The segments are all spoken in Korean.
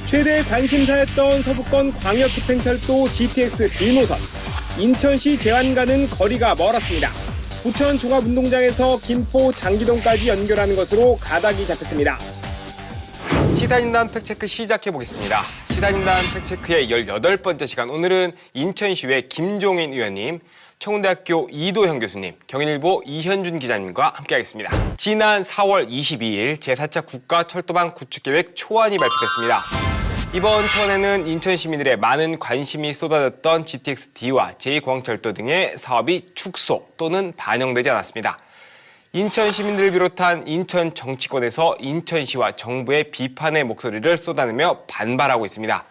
최대 관심사였던 서부권 광역급행철도 GTX D노선. 인천시 제안과는 거리가 멀었습니다. 부천 종합운동장에서 김포 장기동까지 연결하는 것으로 가닥이 잡혔습니다. 시사인단 팩트체크 시작해보겠습니다. 시사인단 팩트체크의 18번째 시간. 오늘은 인천시의회 김종인 의원님, 청운대학교 이도형 교수님, 경인일보 이현준 기자님과 함께하겠습니다. 지난 4월 22일 제4차 국가철도망 구축계획 초안이 발표됐습니다. 이번 초안에는 인천 시민들의 많은 관심이 쏟아졌던 GTX-D와 제2공항철도 등의 사업이 축소 또는 반영되지 않았습니다. 인천 시민들을 비롯한 인천 정치권에서 인천시와 정부의 비판의 목소리를 쏟아내며 반발하고 있습니다.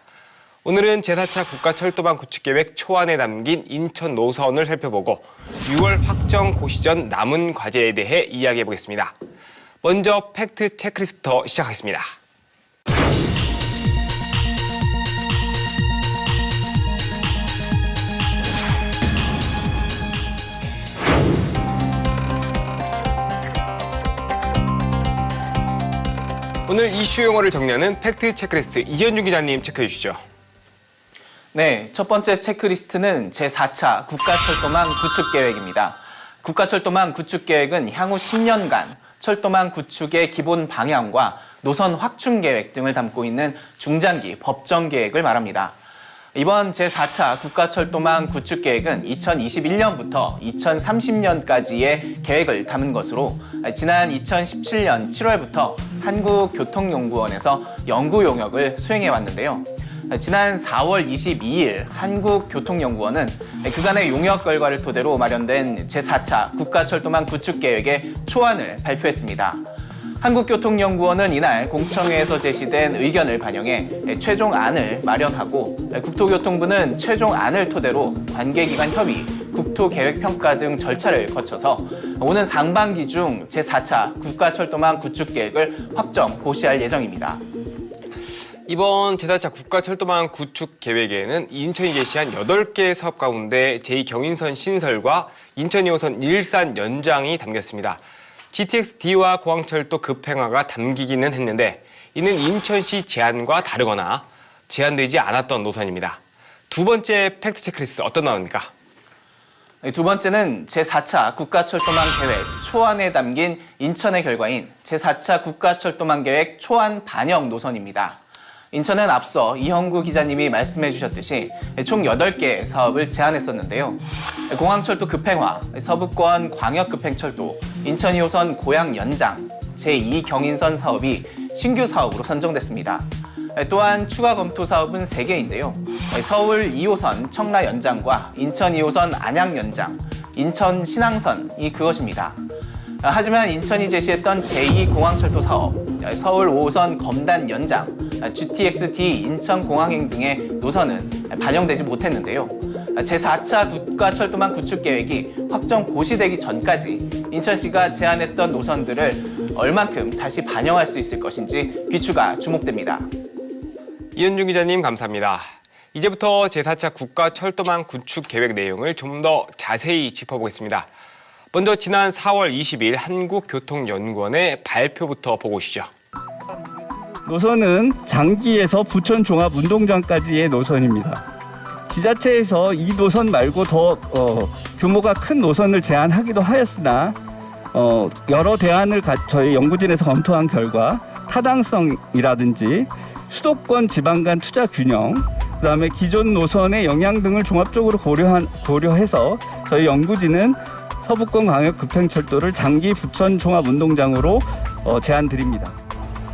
오늘은 제4차 국가철도망 구축계획 초안에 담긴 인천 노선을 살펴보고 6월 확정 고시 전 남은 과제에 대해 이야기해보겠습니다. 먼저 팩트 체크리스트부터 시작하겠습니다. 오늘 이슈 용어를 정리하는 팩트 체크리스트 이현준 기자님 체크해 주시죠. 네, 첫 번째 체크리스트는 제4차 국가철도망 구축계획입니다. 국가철도망 구축계획은 향후 10년간 철도망 구축의 기본 방향과 노선 확충 계획 등을 담고 있는 중장기 법정 계획을 말합니다. 이번 제4차 국가철도망 구축계획은 2021년부터 2030년까지의 계획을 담은 것으로 지난 2017년 7월부터 한국교통연구원에서 연구 용역을 수행해 왔는데요. 지난 4월 22일 한국교통연구원은 그간의 용역 결과를 토대로 마련된 제4차 국가철도망 구축계획의 초안을 발표했습니다. 한국교통연구원은 이날 공청회에서 제시된 의견을 반영해 최종안을 마련하고 국토교통부는 최종안을 토대로 관계기관 협의, 국토계획평가 등 절차를 거쳐서 오는 상반기 중 제4차 국가철도망 구축계획을 확정 고시할 예정입니다. 이번 제4차 국가철도망 구축 계획에는 인천이 제시한 8개 사업 가운데 제2경인선 신설과 인천 2호선 일산 연장이 담겼습니다. GTX-D와 공항철도 급행화가 담기기는 했는데 이는 인천시 제안과 다르거나 제안되지 않았던 노선입니다. 두 번째 팩트 체크리스트 어떤 나옵니까? 두 번째는 제4차 국가철도망 계획 초안에 담긴 인천의 결과인 제4차 국가철도망 계획 초안 반영 노선입니다. 인천은 앞서 이형구 기자님이 말씀해 주셨듯이 총 8개 사업을 제안했었는데요. 공항철도 급행화, 서부권 광역급행철도, 인천 2호선 고양 연장, 제2경인선 사업이 신규 사업으로 선정됐습니다. 또한 추가 검토 사업은 3개인데요. 서울 2호선 청라 연장과 인천 2호선 안양 연장, 인천 신항선이 그것입니다. 하지만 인천이 제시했던 제2공항철도 사업, 서울 5호선 검단 연장, GTX-D 인천공항행 등의 노선은 반영되지 못했는데요. 제4차 국가철도망 구축계획이 확정 고시되기 전까지 인천시가 제안했던 노선들을 얼만큼 다시 반영할 수 있을 것인지 귀추가 주목됩니다. 이현준 기자님 감사합니다. 이제부터 제4차 국가철도망 구축 계획 내용을 좀 더 자세히 짚어보겠습니다. 먼저 지난 4월 20일 한국교통연구원의 발표부터 보고 오시죠. 노선은 장기에서 부천 종합운동장까지의 노선입니다. 지자체에서 이 노선 말고 더 규모가 큰 노선을 제안하기도 하였으나 여러 대안을 저희 연구진에서 검토한 결과 타당성이라든지 수도권 지방 간 투자 균형, 그다음에 기존 노선의 영향 등을 종합적으로 고려해서 저희 연구진은 서부권 광역급행철도를 장기 부천 종합운동장으로 제안드립니다.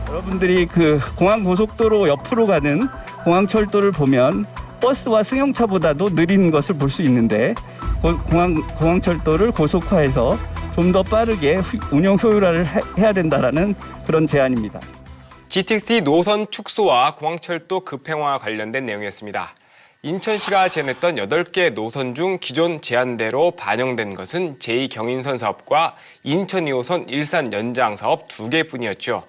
여러분들이 그 공항고속도로 옆으로 가는 공항철도를 보면 버스와 승용차보다도 느린 것을 볼 수 있는데 공항철도를 고속화해서 좀 더 빠르게 운영 효율화를 해야 된다라는 그런 제안입니다. GTX-D 노선 축소와 공항철도 급행화 관련된 내용이었습니다. 인천시가 제안했던 8개 노선 중 기존 제안대로 반영된 것은 제2경인선 사업과 인천 2호선 일산 연장 사업 2개뿐이었죠.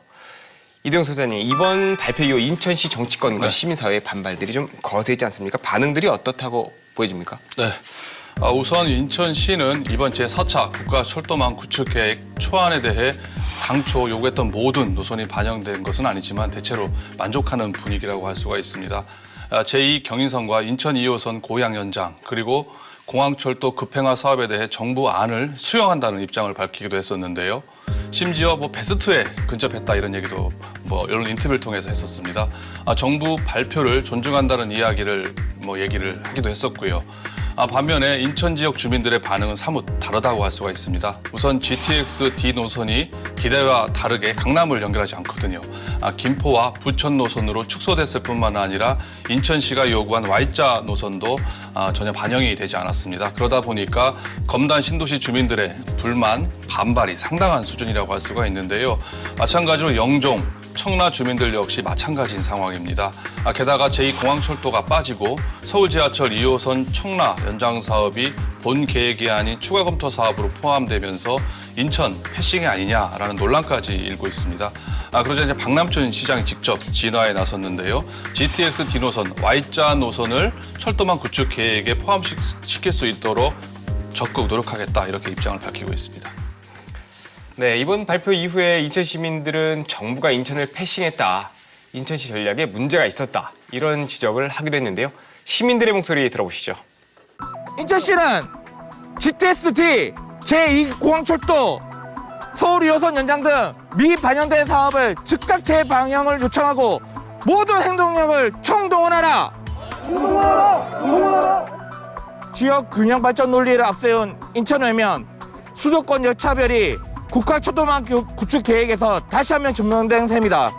이도영 소장님, 이번 발표 이후 인천시 정치권과 시민사회의 반발들이 좀 거세지 않습니까? 반응들이 어떻다고 보여집니까? 네. 우선 인천시는 이번 제4차 국가철도망 구축계획 초안에 대해 당초 요구했던 모든 노선이 반영된 것은 아니지만 대체로 만족하는 분위기라고 할 수가 있습니다. 제2 경인선과 인천 2호선 고양 연장 그리고 공항철도 급행화 사업에 대해 정부 안을 수용한다는 입장을 밝히기도 했었는데요. 심지어 베스트에 근접했다 이런 얘기도 이런 인터뷰를 통해서 했었습니다. 정부 발표를 존중한다는 이야기를 얘기를 하기도 했었고요. 반면에 인천 지역 주민들의 반응은 사뭇 다르다고 할 수가 있습니다. 우선 GTX D 노선이 기대와 다르게 강남을 연결하지 않거든요. 김포와 부천 노선으로 축소됐을 뿐만 아니라 인천시가 요구한 Y자 노선도 전혀 반영이 되지 않았습니다. 그러다 보니까 검단 신도시 주민들의 불만, 반발이 상당한 수준이라고 할 수가 있는데요. 마찬가지로 영종, 청라 주민들 역시 마찬가지인 상황입니다. 게다가 제2공항철도가 빠지고 서울 지하철 2호선 청라 연장 사업이 본 계획이 아닌 추가 검토 사업으로 포함되면서 인천 패싱이 아니냐라는 논란까지 일고 있습니다. 그러자 이제 박남춘 시장이 직접 진화에 나섰는데요. GTX D 노선, Y자 노선을 철도망 구축 계획에 포함시킬 수 있도록 적극 노력하겠다 이렇게 입장을 밝히고 있습니다. 네, 이번 발표 이후에 인천 시민들은 정부가 인천을 패싱했다, 인천시 전략에 문제가 있었다 이런 지적을 하기도 했는데요. 시민들의 목소리 들어보시죠. 인천시는 GTX-D, 제2공항철도, 서울 2호선 연장 등 미반영된 사업을 즉각 재방영을 요청하고 모든 행동력을 총동원하라! 지역 균형 발전 논리를 앞세운 인천 외면 수도권 열차별이 국가철도망 구축 계획에서 다시 한번 증명된 셈이다.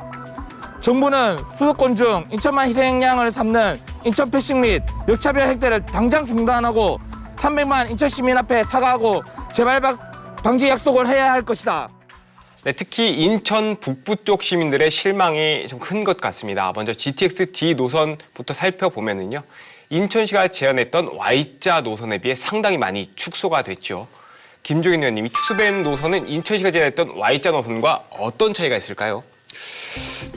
정부는 수도권 중 인천만 희생양을 삼는 인천 패싱 및 역차별 행태를 당장 중단하고 300만 인천 시민 앞에 사과하고 재발 방지 약속을 해야 할 것이다. 네, 특히 인천 북부 쪽 시민들의 실망이 좀 큰 것 같습니다. 먼저 GTX D 노선부터 살펴보면은요, 인천시가 제안했던 Y자 노선에 비해 상당히 많이 축소가 됐죠. 김종인 의원님이 축소된 노선은 인천시가 제안했던 Y자 노선과 어떤 차이가 있을까요?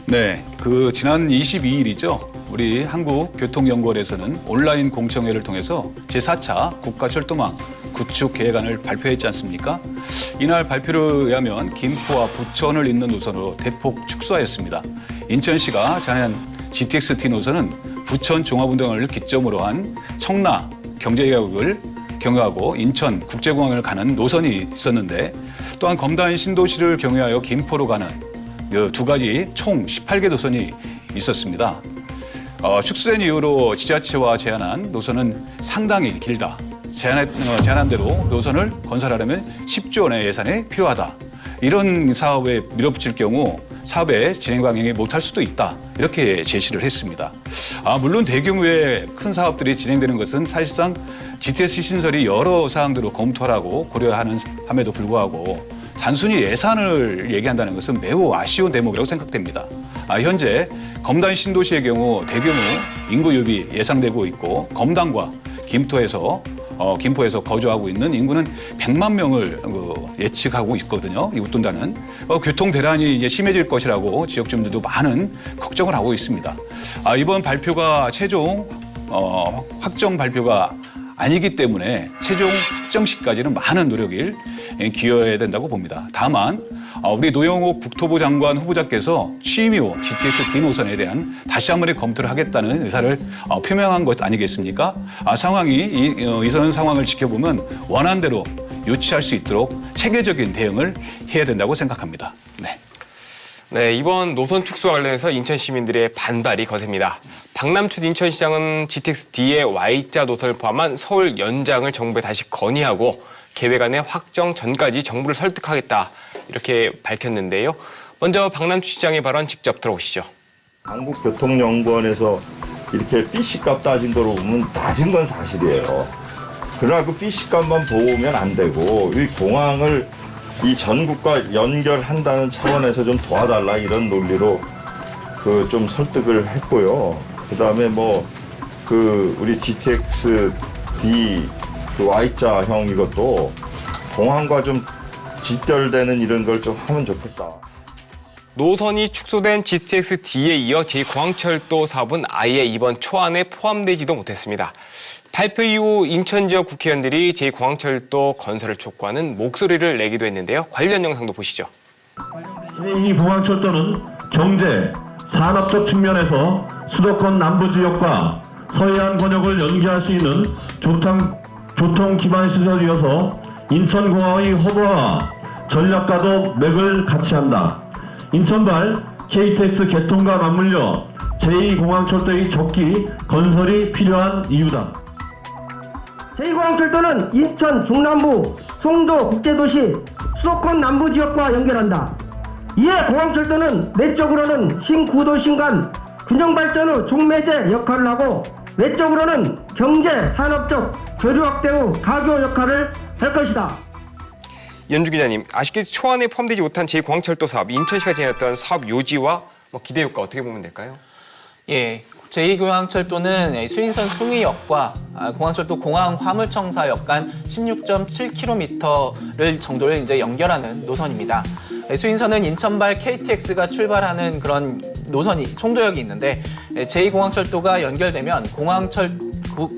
네, 지난 22일이죠. 우리 한국교통연구원에서는 온라인 공청회를 통해서 제4차 국가철도망 구축 계획안을 발표했지 않습니까? 이날 발표를 의하면 김포와 부천을 잇는 노선으로 대폭 축소하였습니다. 인천시가 제안한 GTX-D 노선은 부천 종합운동을 기점으로 한 청라 경제개혁을 경유하고 인천 국제공항을 가는 노선이 있었는데, 또한 검단 신도시를 경유하여 김포로 가는 두 가지 총 18개 노선이 있었습니다. 축소된 이후로 지자체와 제안한 노선은 상당히 길다. 제안한 대로 노선을 건설하려면 10조 원의 예산이 필요하다. 이런 사업에 밀어붙일 경우 사업의 진행 방향이 못할 수도 있다. 이렇게 제시를 했습니다. 물론 대규모의 큰 사업들이 진행되는 것은 사실상 GTX 신설이 여러 사항들을 검토하라고 고려함에도 불구하고 단순히 예산을 얘기한다는 것은 매우 아쉬운 대목이라고 생각됩니다. 현재 검단 신도시의 경우 대규모 인구 유입이 예상되고 있고, 검단과 김포에서 거주하고 있는 인구는 100만 명을 예측하고 있거든요. 이 웃돈다는 교통 대란이 이제 심해질 것이라고 지역 주민들도 많은 걱정을 하고 있습니다. 이번 발표가 최종 확정 발표가 아니기 때문에 최종 확정시까지는 많은 노력을 기울여야 된다고 봅니다. 다만 우리 노영욱 국토부 장관 후보자께서 취임 이후 GTX-D 노선에 대한 다시 한 번의 검토를 하겠다는 의사를 표명한 것 아니겠습니까? 이런 상황을 지켜보면 원안대로 유치할 수 있도록 체계적인 대응을 해야 된다고 생각합니다. 네, 이번 노선 축소와 관련해서 인천 시민들의 반발이 거셉니다. 박남춘 인천시장은 GTX-D의 Y자 노선을 포함한 서울 연장을 정부에 다시 건의하고 계획안의 확정 전까지 정부를 설득하겠다, 이렇게 밝혔는데요. 먼저 박남춘 시장의 발언 직접 들어보시죠. 한국교통연구원에서 이렇게 BC값 따진 거로 보면 낮은 건 사실이에요. 그러나 그 BC값만 보면 안 되고 이 공항을 이 전국과 연결한다는 차원에서 좀 도와달라, 이런 논리로 좀 설득을 했고요. 그다음에 우리 GTX-D Y자형 이것도 공항과 좀 직결되는 이런 걸 좀 하면 좋겠다. 노선이 축소된 GTX-D에 이어 제2공항철도 사업은 아예 이번 초안에 포함되지도 못했습니다. 발표 이후 인천 지역 국회의원들이 제2공항철도 건설을 촉구하는 목소리를 내기도 했는데요. 관련 영상도 보시죠. 제2공항철도는 경제, 산업적 측면에서 수도권 남부 지역과 서해안 권역을 연계할 수 있는 교통 기반 시설이어서 인천공항의 허브와 전략과도 맥을 같이 한다. 인천발 KTX 개통과 맞물려 제2공항철도의 적기 건설이 필요한 이유다. 제2공항철도는 인천 중남부 송도 국제도시 수도권 남부 지역과 연결한다. 이에 공항철도는 내적으로는 신구도심 균형 발전 후 촉매제 역할을 하고 외적으로는 경제, 산업적 교류 확대 후 가교 역할을 할 것이다. 연주 기자님, 아쉽게 초안에 포함되지 못한 제2공항철도 사업, 인천시가 제안했던 사업 요지와 기대 효과 어떻게 보면 될까요? 예, 제2공항철도는 수인선 숭이역과 공항철도 공항 화물청사역 간 16.7km를 정도를 이제 연결하는 노선입니다. 수인선은 인천발 KTX가 출발하는 그런 노선이 송도역이 있는데 제2공항철도가 연결되면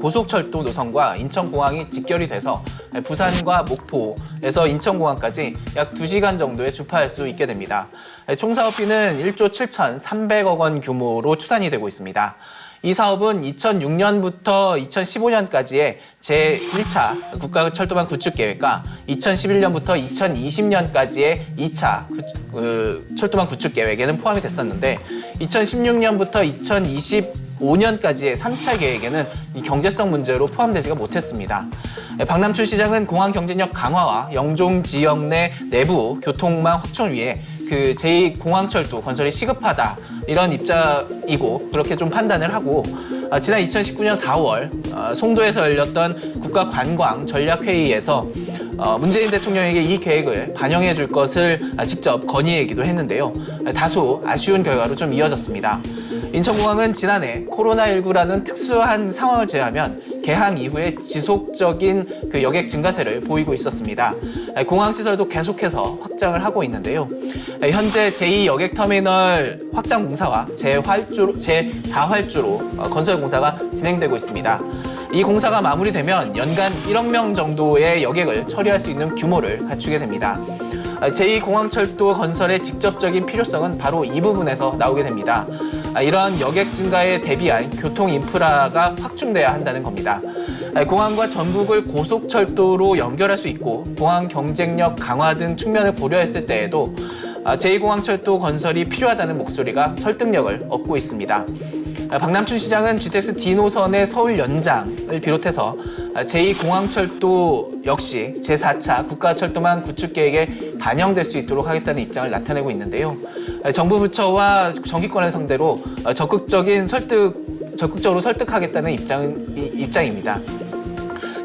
고속철도 노선과 인천공항이 직결이 돼서 부산과 목포에서 인천공항까지 약 2시간 정도에 주파할 수 있게 됩니다. 총 사업비는 1조 7,300억 원 규모로 추산이 되고 있습니다. 이 사업은 2006년부터 2015년까지의 제1차 국가철도망 구축계획과 2011년부터 2020년까지의 2차 철도망 구축계획에는 포함이 됐었는데 2016년부터 2025년까지의 3차 계획에는 이 경제성 문제로 포함되지가 못했습니다. 박남춘 시장은 공항 경쟁력 강화와 영종 지역 내 내부 교통망 확충을 위해 그 제2공항철도 건설이 시급하다 이런 입장이고 그렇게 좀 판단을 하고 지난 2019년 4월 송도에서 열렸던 국가관광전략회의에서 문재인 대통령에게 이 계획을 반영해 줄 것을 직접 건의하기도 했는데요. 다소 아쉬운 결과로 좀 이어졌습니다. 인천공항은 지난해 코로나19라는 특수한 상황을 제외하면 개항 이후에 지속적인 그 여객 증가세를 보이고 있었습니다. 공항 시설도 계속해서 확장을 하고 있는데요. 현재 제2여객터미널 확장 공사와 제4활주로 건설 공사가 진행되고 있습니다. 이 공사가 마무리되면 연간 1억 명 정도의 여객을 처리할 수 있는 규모를 갖추게 됩니다. 제2공항철도 건설의 직접적인 필요성은 바로 이 부분에서 나오게 됩니다. 이러한 여객 증가에 대비한 교통 인프라가 확충돼야 한다는 겁니다. 공항과 전북을 고속철도로 연결할 수 있고 공항 경쟁력 강화 등 측면을 고려했을 때에도 제2공항철도 건설이 필요하다는 목소리가 설득력을 얻고 있습니다. 박남춘 시장은 GTX D노선의 서울 연장을 비롯해서 제2공항철도 역시 제4차 국가철도망 구축계획에 반영될 수 있도록 하겠다는 입장을 나타내고 있는데요. 정부 부처와 정기권을 상대로 적극적으로 설득하겠다는 입장입니다.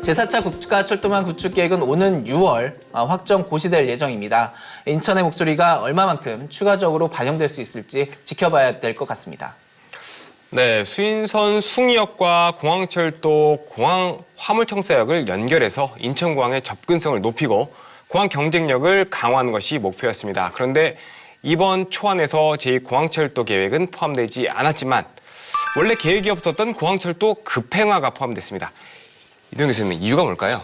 제4차 국가철도망 구축계획은 오는 6월 확정 고시될 예정입니다. 인천의 목소리가 얼마만큼 추가적으로 반영될 수 있을지 지켜봐야 될 것 같습니다. 네, 수인선 숭이역과 공항철도 공항 화물청사역을 연결해서 인천공항의 접근성을 높이고 공항 경쟁력을 강화하는 것이 목표였습니다. 그런데 이번 초안에서 제2공항철도 계획은 포함되지 않았지만 원래 계획이 없었던 공항철도 급행화가 포함됐습니다. 이동현 교수님, 이유가 뭘까요?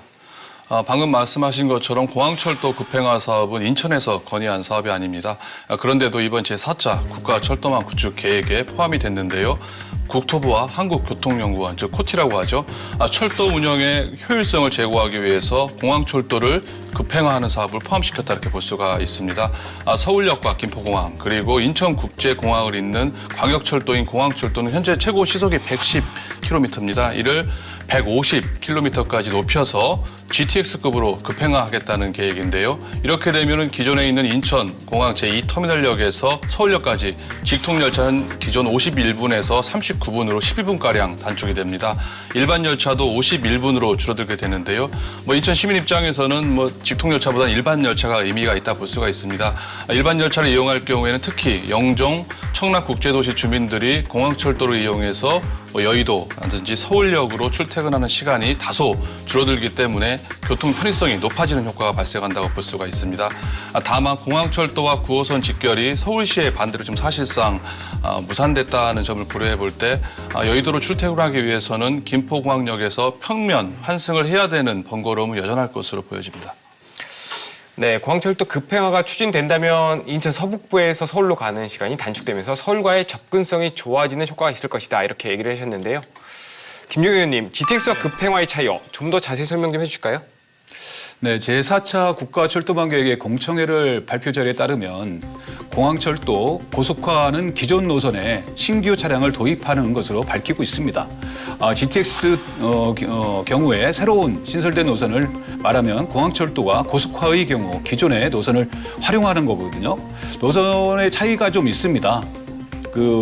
방금 말씀하신 것처럼 공항철도 급행화 사업은 인천에서 건의한 사업이 아닙니다. 그런데도 이번 제4차 국가철도망 구축 계획에 포함이 됐는데요. 국토부와 한국교통연구원, 즉 코티라고 하죠. 철도 운영의 효율성을 제고하기 위해서 공항철도를 급행화하는 사업을 포함시켰다 이렇게 볼 수가 있습니다. 서울역과 김포공항 그리고 인천국제공항을 잇는 광역철도인 공항철도는 현재 최고 시속이 110km입니다. 이를 150km까지 높여서 GTX급으로 급행화하겠다는 계획인데요. 이렇게 되면 기존에 있는 인천공항 제2터미널역에서 서울역까지 직통열차는 기존 51분에서 39분으로 12분가량 단축이 됩니다. 일반 열차도 51분으로 줄어들게 되는데요. 인천 시민 입장에서는 직통열차보다는 일반 열차가 의미가 있다 볼 수가 있습니다. 일반 열차를 이용할 경우에는 특히 영종, 청락국제도시 주민들이 공항철도를 이용해서 여의도라든지 서울역으로 출퇴근하는 시간이 다소 줄어들기 때문에 교통 편의성이 높아지는 효과가 발생한다고 볼 수가 있습니다. 다만 공항철도와 9호선 직결이 서울시의 반대로 좀 사실상 무산됐다는 점을 고려해 볼 때 여의도로 출퇴근하기 위해서는 김포공항역에서 평면 환승을 해야 되는 번거로움은 여전할 것으로 보여집니다. 네, 공항철도 급행화가 추진된다면 인천 서북부에서 서울로 가는 시간이 단축되면서 서울과의 접근성이 좋아지는 효과가 있을 것이다, 이렇게 얘기를 하셨는데요. 김용희 의원님, GTX와 급행화의 차이요, 좀 더 자세히 설명 좀 해주실까요? 네, 제4차 국가철도망 계획의 공청회를 발표 자료에 따르면 공항철도 고속화는 기존 노선에 신규 차량을 도입하는 것으로 밝히고 있습니다. GTX 경우에 새로운 신설된 노선을 말하면 공항철도와 고속화의 경우 기존의 노선을 활용하는 거거든요. 노선의 차이가 좀 있습니다.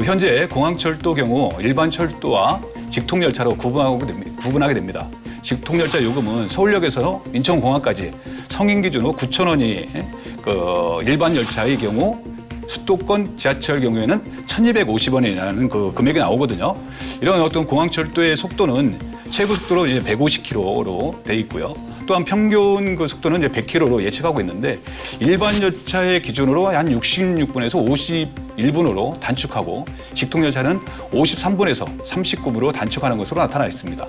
현재 공항철도 경우 일반 철도와 직통열차로 구분하게 됩니다. 직통열차 요금은 서울역에서 인천공항까지 성인 기준으로 9,000원이 일반 열차의 경우 수도권 지하철 경우에는 1,250원이라는 금액이 나오거든요. 이런 어떤 공항철도의 속도는 최고 속도로 이제 150km로 돼 있고요. 또한 평균 속도는 이제 100km로 예측하고 있는데 일반 열차의 기준으로 한 66분에서 51분으로 단축하고 직통열차는 53분에서 39분으로 단축하는 것으로 나타나 있습니다.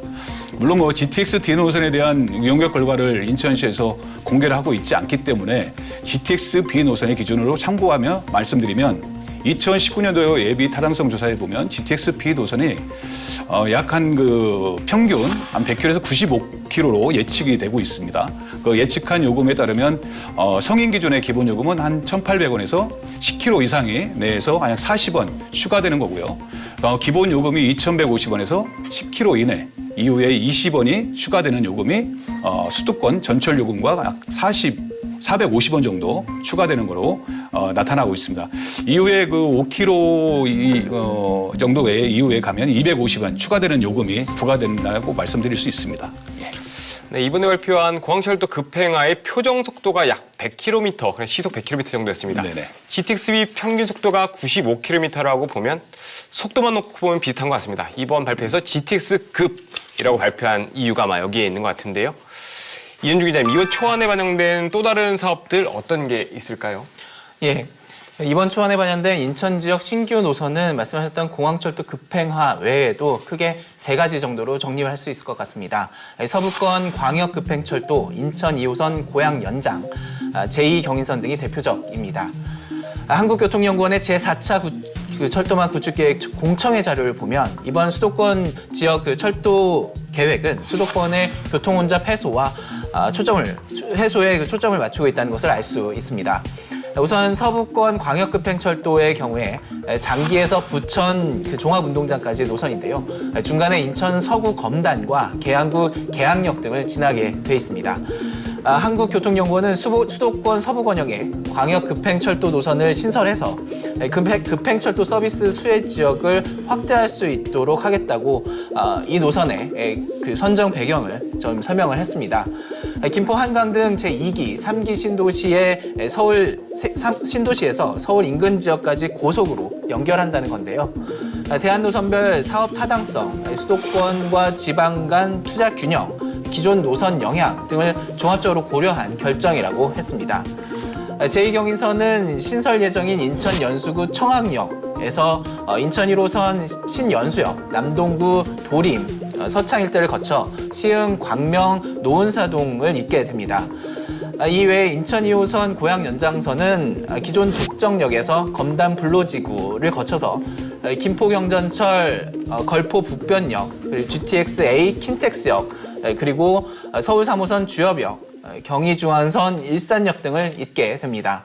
물론 GTX D 노선에 대한 연결 결과를 인천시에서 공개를 하고 있지 않기 때문에 GTX B 노선의 기준으로 참고하며 말씀드리면 2019년도 예비 타당성 조사에 보면 GTX B 노선이 약 평균 한 100km에서 95km로 예측이 되고 있습니다. 예측한 요금에 따르면 성인 기준의 기본 요금은 한 1,800원에서 10km 이상이 내에서 약 40원 추가되는 거고요. 기본 요금이 2,150원에서 10km 이내 이후에 20원이 추가되는 요금이 수도권 전철 요금과 약 450원 정도 추가되는 거로 나타나고 있습니다. 이후에 5km 정도 외에 이후에 가면 250원 추가되는 요금이 부과된다고 말씀드릴 수 있습니다. 예. 네, 이번에 발표한 공항철도 급행화의 표정 속도가 약 100km, 그냥 시속 100km 정도였습니다. 네네. GTX-B 평균 속도가 95km라고 보면 속도만 놓고 보면 비슷한 것 같습니다. 이번 발표에서 GTX-급이라고 발표한 이유가 아마 여기에 있는 것 같은데요. 이현주 기자님, 이번 초안에 반영된 또 다른 사업들 어떤 게 있을까요? 예. 이번 초안에 반영된 인천 지역 신규 노선은 말씀하셨던 공항철도 급행화 외에도 크게 3가지 정도로 정리를 할 수 있을 것 같습니다. 서부권 광역급행철도, 인천 2호선 고양 연장, 제2경인선 등이 대표적입니다. 한국교통연구원의 제4차 철도망 구축계획 공청회 자료를 보면 이번 수도권 지역 철도 계획은 수도권의 교통혼잡 해소와 해소에 초점을 맞추고 있다는 것을 알 수 있습니다. 우선 서부권 광역급행철도의 경우에 장기에서 부천 종합운동장까지 노선인데요. 중간에 인천 서구 검단과 계양구 계양역 등을 지나게 돼 있습니다. 한국교통연구원은 수도권 서부권역에 광역급행철도 노선을 신설해서 급행철도 서비스 수혜 지역을 확대할 수 있도록 하겠다고 이 노선의 선정 배경을 좀 설명을 했습니다. 김포 한강 등 제2기, 3기 신도시에서 서울 인근 지역까지 고속으로 연결한다는 건데요. 대한노선별 사업 타당성, 수도권과 지방 간 투자 균형, 기존 노선 영향 등을 종합적으로 고려한 결정이라고 했습니다. 제2경인선은 신설 예정인 인천 연수구 청학역에서 인천 1호선 신연수역, 남동구 도림, 서창 일대를 거쳐 시흥, 광명, 노은사동을 잇게 됩니다. 이외에 인천 2호선 고양 연장선은 기존 독정역에서 검단 불로지구를 거쳐서 김포경전철 걸포 북변역, 그리고 GTX-A 킨텍스역, 그리고 서울 3호선 주엽역, 경의중앙선 일산역 등을 잇게 됩니다.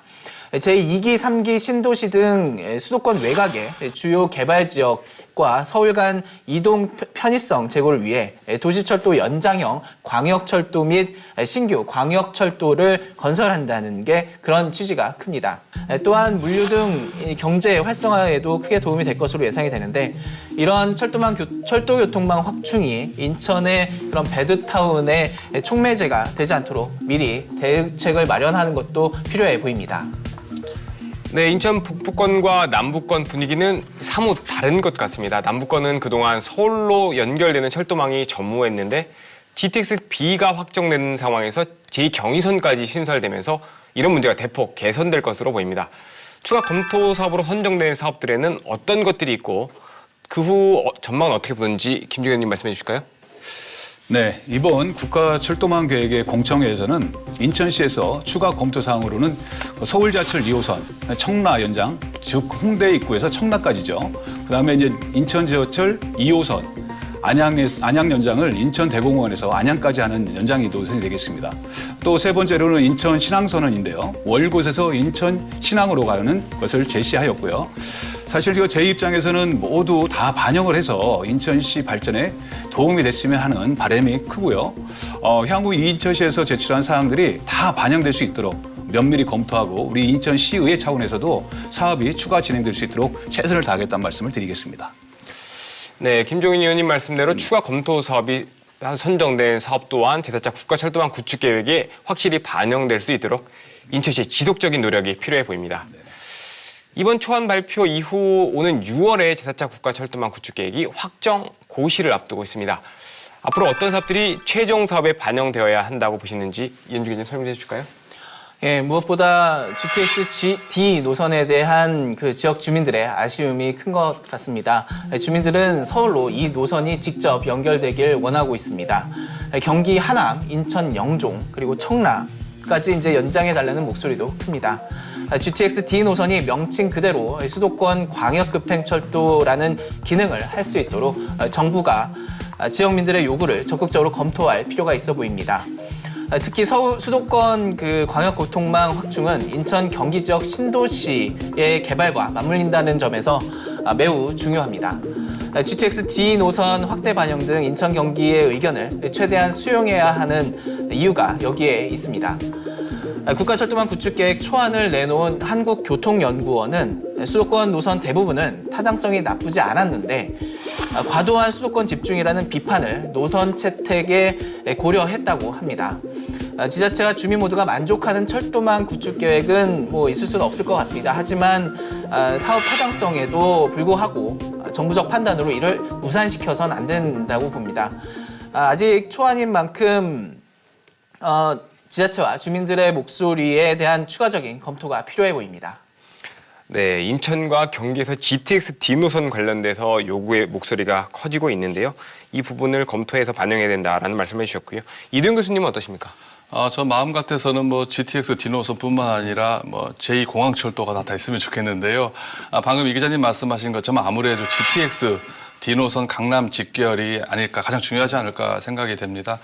제2기, 3기 신도시 등 수도권 외곽의 주요 개발지역과 서울 간 이동 편의성 제고를 위해 도시철도 연장형 광역철도 및 신규 광역철도를 건설한다는 게 그런 취지가 큽니다. 또한 물류 등 경제 활성화에도 크게 도움이 될 것으로 예상이 되는데 이러한 철도교통망 확충이 인천의 그런 베드타운의 촉매제가 되지 않도록 미리 대책을 마련하는 것도 필요해 보입니다. 네, 인천 북부권과 남부권 분위기는 사뭇 다른 것 같습니다. 남부권은 그동안 서울로 연결되는 철도망이 전무했는데 GTX-B가 확정된 상황에서 제2경의선까지 신설되면서 이런 문제가 대폭 개선될 것으로 보입니다. 추가 검토 사업으로 선정된 사업들에는 어떤 것들이 있고 그 후 전망은 어떻게 보는지 김종현 의원님 말씀해 주실까요? 네, 이번 국가철도망 계획의 공청회에서는 인천시에서 추가 검토 사항으로는 서울 지하철 2호선 청라 연장, 즉 홍대 입구에서 청라까지죠. 그다음에 이제 인천 지하철 2호선 안양 연장을 인천 대공원에서 안양까지 하는 연장이 노선이 되겠습니다. 또 세 번째로는 인천 신항선언인데요. 월곶에서 인천 신항으로 가는 것을 제시하였고요. 사실 이거 제 입장에서는 모두 다 반영을 해서 인천시 발전에 도움이 됐으면 하는 바람이 크고요. 향후 인천시에서 제출한 사항들이 다 반영될 수 있도록 면밀히 검토하고 우리 인천시의회 차원에서도 사업이 추가 진행될 수 있도록 최선을 다하겠다는 말씀을 드리겠습니다. 네, 김종인 의원님 말씀대로 추가 검토 사업이 선정된 사업 또한 제4차 국가철도망 구축 계획에 확실히 반영될 수 있도록 인천시의 지속적인 노력이 필요해 보입니다. 이번 초안 발표 이후 오는 6월에 제4차 국가철도망 구축 계획이 확정 고시를 앞두고 있습니다. 앞으로 어떤 사업들이 최종 사업에 반영되어야 한다고 보시는지 이현주 기자님 설명해 주실까요? 예, 무엇보다 GTX-D 노선에 대한 그 지역 주민들의 아쉬움이 큰 것 같습니다. 주민들은 서울로 이 노선이 직접 연결되길 원하고 있습니다. 경기 하남, 인천 영종, 그리고 청라까지 이제 연장해달라는 목소리도 큽니다. GTX-D 노선이 명칭 그대로 수도권 광역급행철도라는 기능을 할 수 있도록 정부가 지역민들의 요구를 적극적으로 검토할 필요가 있어 보입니다. 특히 서울 수도권 그 광역교통망 확충은 인천 경기 지역 신도시의 개발과 맞물린다는 점에서 매우 중요합니다. GTX-D 노선 확대 반영 등 인천 경기의 의견을 최대한 수용해야 하는 이유가 여기에 있습니다. 국가철도망 구축계획 초안을 내놓은 한국교통연구원은 수도권 노선 대부분은 타당성이 나쁘지 않았는데 과도한 수도권 집중이라는 비판을 노선 채택에 고려했다고 합니다. 지자체와 주민 모두가 만족하는 철도망 구축 계획은 있을 수는 없을 것 같습니다. 하지만 사업 타당성에도 불구하고 정부적 판단으로 이를 무산시켜서는 안 된다고 봅니다. 아직 초안인 만큼 지자체와 주민들의 목소리에 대한 추가적인 검토가 필요해 보입니다. 네, 인천과 경기에서 GTX-D 노선 관련돼서 요구의 목소리가 커지고 있는데요. 이 부분을 검토해서 반영해야 된다라는 말씀을 해주셨고요. 이도영 교수님은 어떠십니까? 저 마음 같아서는 GTX-D 노선뿐만 아니라 제2공항철도가 다 있으면 좋겠는데요. 방금 이 기자님 말씀하신 것처럼 아무래도 GTX-D 노선 강남 직결이 아닐까, 가장 중요하지 않을까 생각이 됩니다.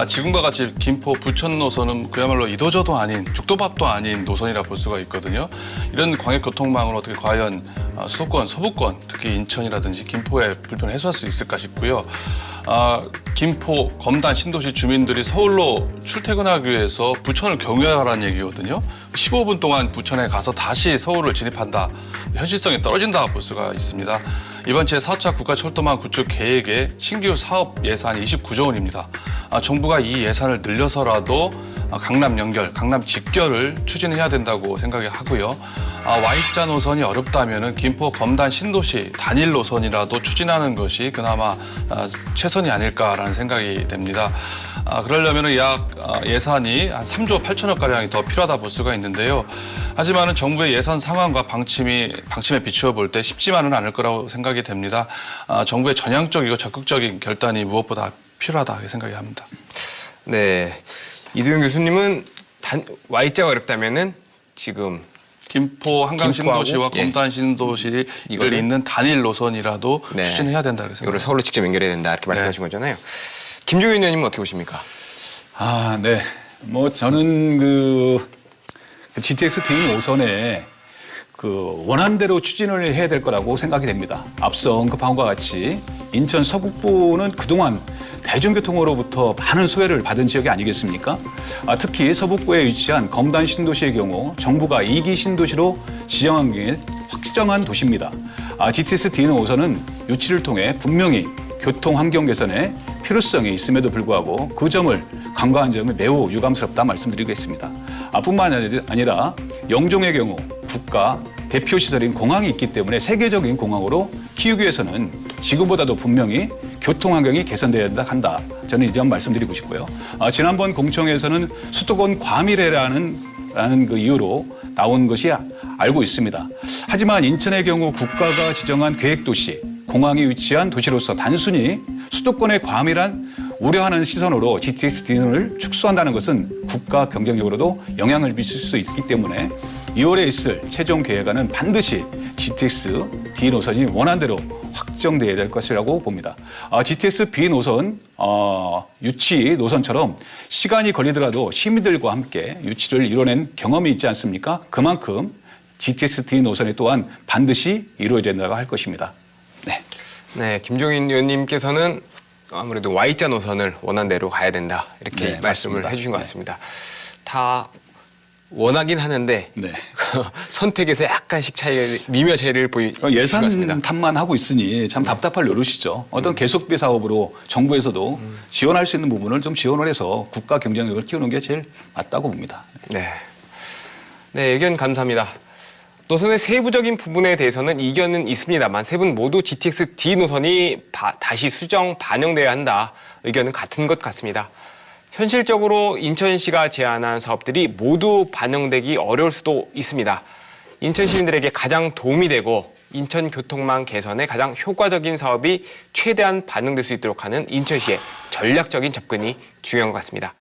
지금과 같이 김포 부천 노선은 그야말로 이도저도 아닌, 죽도밥도 아닌 노선이라 볼 수가 있거든요. 이런 광역교통망을 어떻게 과연 수도권, 서부권, 특히 인천이라든지 김포에 불편을 해소할 수 있을까 싶고요. 김포, 검단, 신도시 주민들이 서울로 출퇴근하기 위해서 부천을 경유하라는 얘기거든요. 15분 동안 부천에 가서 다시 서울을 진입한다. 현실성이 떨어진다 볼 수가 있습니다. 이번 제4차 국가철도망 구축 계획의 신규 사업 예산이 29조 원입니다. 정부가 이 예산을 늘려서라도 강남 연결, 강남 직결을 추진해야 된다고 생각이 하고요. Y자 노선이 어렵다면 김포, 검단, 신도시 단일 노선이라도 추진하는 것이 그나마 최선이 아닐까라는 생각이 됩니다. 그러려면 약 예산이 한 3조 8천억 가량이 더 필요하다 볼 수가 있는데요. 하지만 정부의 예산 상황과 방침에 비추어 볼 때 쉽지만은 않을 거라고 생각이 됩니다. 정부의 전향적이고 적극적인 결단이 무엇보다 필요하다 생각이 합니다. 네, 이도영 교수님은 Y자가 어렵다면은 지금 김포 한강 신도시와 예. 검단 신도시를 이거를? 잇는 단일 노선이라도 네. 추진해야 된다고 이거를 생각합니다. 서울로 직접 연결해야 된다 이렇게 말씀하신 거잖아요. 김종인 의원님은 어떻게 보십니까? 네. 저는 GTX-D 노선에 원안대로 추진을 해야 될 거라고 생각이 됩니다. 앞서 언급한 것과 같이 인천 서북부는 그동안 대중교통으로부터 많은 소외를 받은 지역이 아니겠습니까? 특히 서북부에 위치한 검단 신도시의 경우 정부가 2기 신도시로 지정한 게 확정한 도시입니다. GTX-D 노선은 유치를 통해 분명히 교통 환경 개선에 필요성이 있음에도 불구하고 그 점을 간과한 점이 매우 유감스럽다 말씀드리겠습니다. 뿐만 아니라 영종의 경우 국가 대표 시설인 공항이 있기 때문에 세계적인 공항으로 키우기 위해서는 지금보다도 분명히 교통 환경이 개선돼야 한다. 저는 이 점 말씀드리고 싶고요. 지난번 공청회에서는 수도권 과밀해라는 그 이유로 나온 것이 알고 있습니다. 하지만 인천의 경우 국가가 지정한 계획도시, 공항이 위치한 도시로서 단순히 수도권의 과밀한 우려하는 시선으로 GTX D를 축소한다는 것은 국가 경쟁력으로도 영향을 미칠 수 있기 때문에 2월에 있을 최종 계획안은 반드시 GTX D 노선이 원안대로 확정돼야 될 것이라고 봅니다. GTX B 노선 유치 노선처럼 시간이 걸리더라도 시민들과 함께 유치를 이뤄낸 경험이 있지 않습니까? 그만큼 GTX D 노선이 또한 반드시 이루어져야 된다고 할 것입니다. 네. 네, 김종인 의원님께서는 아무래도 Y자 노선을 원안대로 가야 된다 이렇게 네, 말씀을 맞습니다. 해주신 것 같습니다. 다 원하긴 하는데 네. 선택에서 약간씩 미묘 차이를 보이는 것 같습니다. 예산 탓만 하고 있으니 참 답답할 노릇이죠. 어떤 계속비 사업으로 정부에서도 지원할 수 있는 부분을 좀 지원을 해서 국가 경쟁력을 키우는 게 제일 맞다고 봅니다. 네, 네 의견 감사합니다. 노선의 세부적인 부분에 대해서는 이견은 있습니다만 세 분 모두 GTX D 노선이 다시 수정 반영돼야 한다. 의견은 같은 것 같습니다. 현실적으로 인천시가 제안한 사업들이 모두 반영되기 어려울 수도 있습니다. 인천 시민들에게 가장 도움이 되고 인천 교통망 개선에 가장 효과적인 사업이 최대한 반영될 수 있도록 하는 인천시의 전략적인 접근이 중요한 것 같습니다.